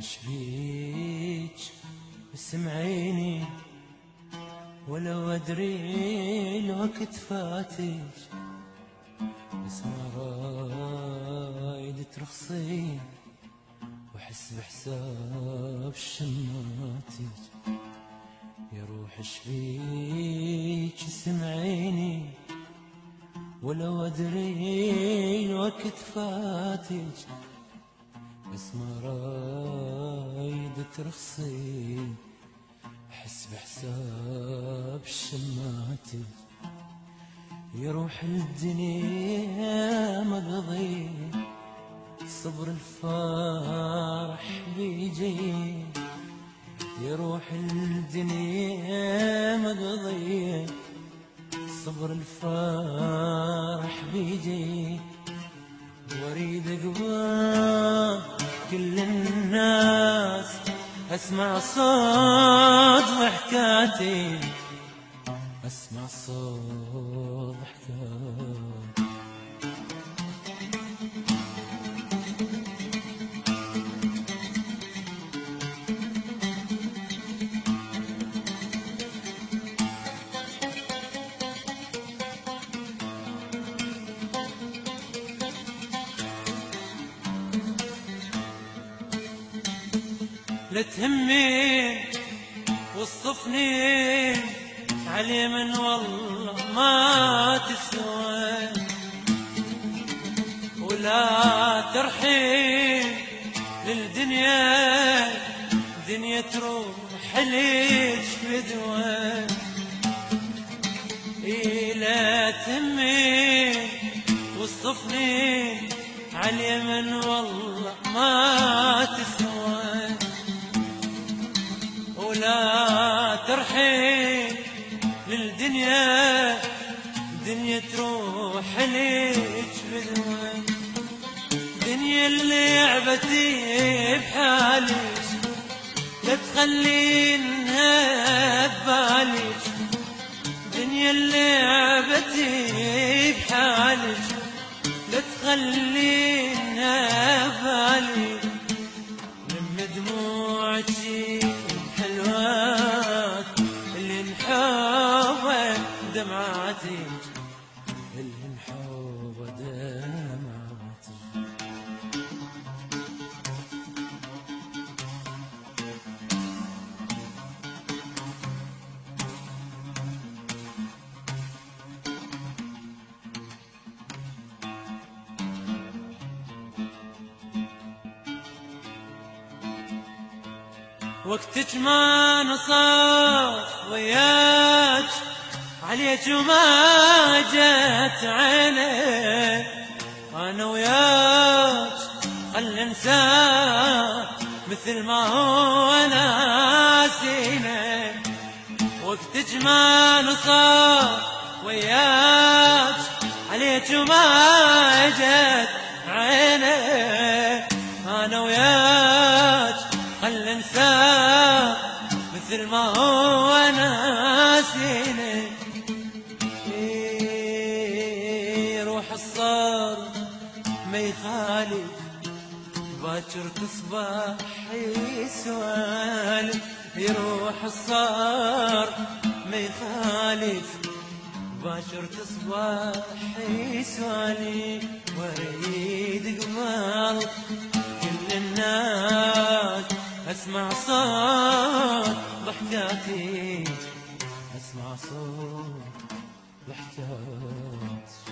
ايش بيك اسمعيني ولو ادري الوقت فاتك، بس ما رايد ترخصين واحس بحساب شماتك. يا روح ايش بيك اسمعيني ولو ادري الوقت فاتك، بس ما رايد ترخصين احس بحساب شماتك. يا روح الدنيا مقضي صبر الفرح بيجي، يا روح الدنيا مقضي صبر الفرح بيجي. واريد اقبل كل الناس اسمع صوت ضحكاتي، اسمع صوت ضحكاتي. لا تهمين وصفني علي من والله ما تسوى، ولا ترحين للدنيا دنيا تروح ليش بدوى. لا تهمين وصفني علي من والله ما تسوى، ولا ترحين للدنيا دنيا تروح ليش بدوى. دنيا اللي لعبتي بحالك لا تخلينها ببالك، دنيا اللي لعبتي بحالك لا تخلينها ببالك. لم دموعتي حلوات اللي انحوى دمعاتي، اللي انحوى دمعاتي. وقتك ما نصاف وياك عليك وما جت عيني، انا وياك خل ننساه مثل ما هو ناسينا. وقتك ما نصاف وياك عليك وما جت عيني، انا وياك خل ننساه مثل ما هو ناسينا. روح الصار ما يخالف باكر تصبح يسوالف، يروح الصار ما يخالف باكر تصبح يسوالف. واريد قمر كل الناس اسمع صوت ضحكاتي، اسمع صوت ضحكاتي.